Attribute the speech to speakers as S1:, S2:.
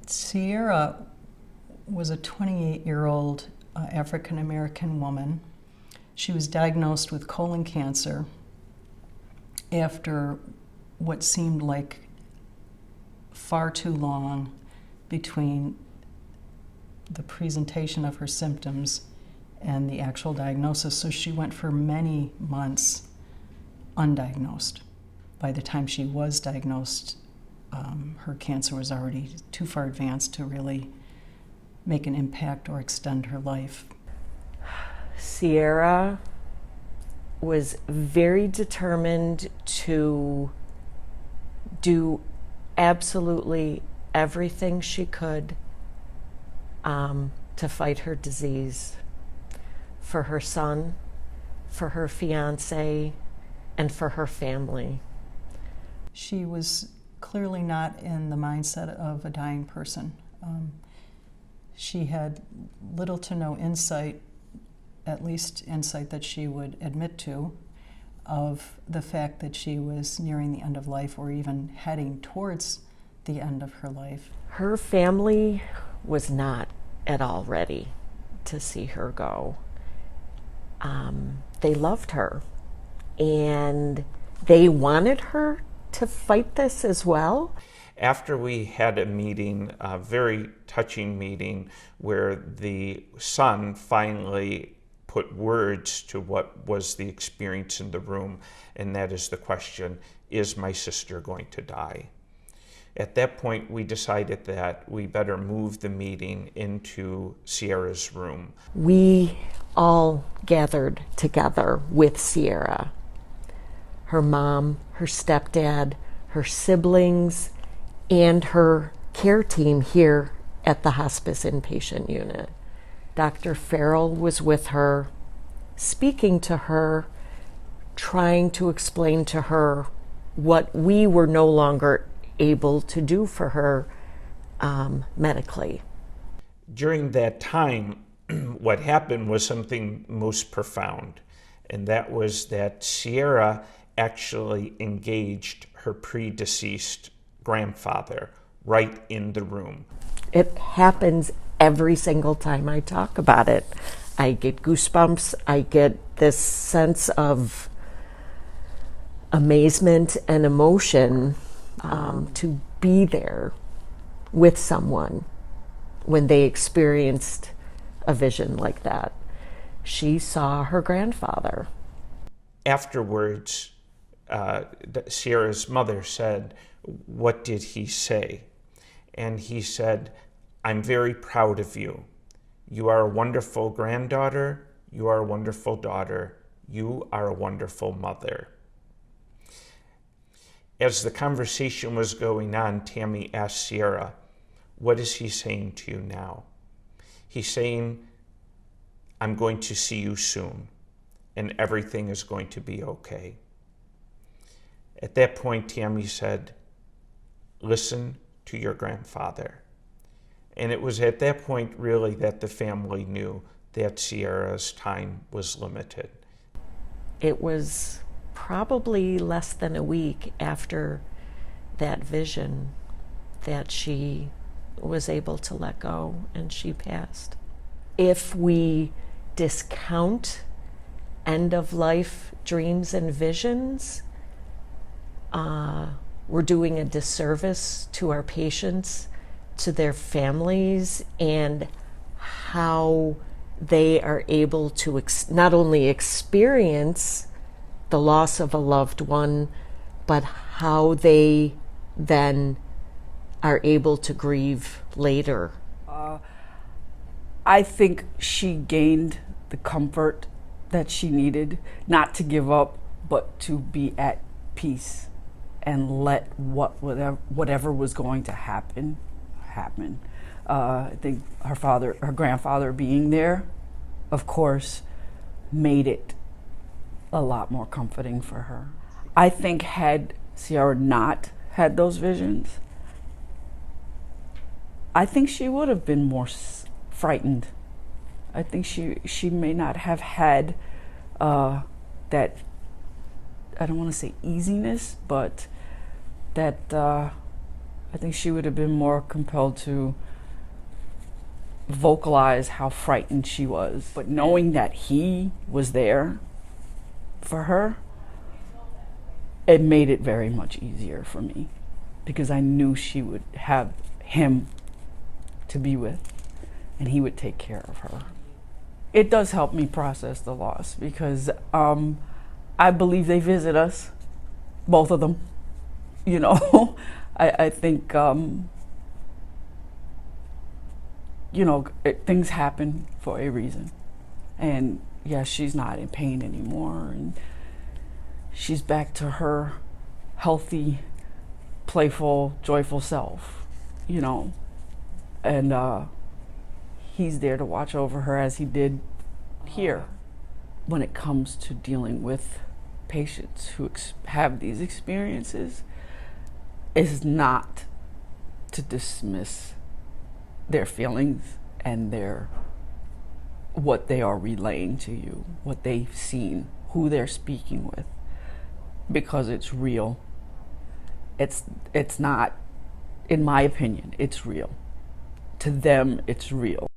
S1: Sierra was a 28-year-old African-American woman. She was diagnosed with colon cancer after what seemed like far too long between the presentation of her symptoms and the actual diagnosis. So she went for many months undiagnosed. By the time she was diagnosed, her cancer was already too far advanced to really make an impact or extend her life.
S2: Sierra was very determined to do absolutely everything she could to fight her disease for her son, for her fiance, and for her family.
S1: She was clearly not in the mindset of a dying person. She had little to no insight, at least insight that she would admit to, of the fact that she was nearing the end of life or even heading towards the end of her life.
S2: Her family was not at all ready to see her go. They loved her and they wanted her to fight this as well.
S3: After we had a meeting, a very touching meeting, where the son finally put words to what was the experience in the room, and that is the question, is my sister going to die? At that point, we decided that we better move the meeting into Sierra's room.
S2: We all gathered together with Sierra, her mom, her stepdad, her siblings, and her care team here at the hospice inpatient unit. Dr. Farrell was with her, speaking to her, trying to explain to her what we were no longer able to do for her medically.
S3: During that time, what happened was something most profound, and that was that Sierra actually engaged her predeceased grandfather right in the room.
S2: It happens every single time I talk about it. I get goosebumps. I get this sense of amazement and emotion to be there with someone when they experienced a vision like that. She saw her grandfather.
S3: Afterwards, Sierra's mother said, "What did he say?" And he said, "I'm very proud of you. You are a wonderful granddaughter. You are a wonderful daughter. You are a wonderful mother." As the conversation was going on, Tammy asked Sierra, "What is he saying to you now?" He's saying, "I'm going to see you soon, and everything is going to be okay." At that point, Tammy said, "Listen to your grandfather." And it was at that point, really, that the family knew that Sierra's time was limited.
S2: It was probably less than a week after that vision that she was able to let go and she passed. If we discount end-of-life dreams and visions, we're doing a disservice to our patients, to their families, and how they are able to not only experience the loss of a loved one, but how they then are able to grieve later.
S4: I think she gained the comfort that she needed, not to give up, but to be at peace and let whatever was going to happen. I think her grandfather being there, of course, made it a lot more comforting for her. I think had Sierra not had those visions, I think she would have been more frightened. I think she may not have had that, I don't want to say easiness, but that I think she would have been more compelled to vocalize how frightened she was. But knowing that he was there for her, it made it very much easier for me, because I knew she would have him to be with and he would take care of her. It does help me process the loss, because I believe they visit us, both of them. You know, I think, things happen for a reason. And yes, she's not in pain anymore, and she's back to her healthy, playful, joyful self, and he's there to watch over her as he did here. When it comes to dealing with patients who have these experiences, is not to dismiss their feelings and what they are relaying to you, what they've seen, who they're speaking with, because it's real. It's not, in my opinion, it's real. To them, it's real.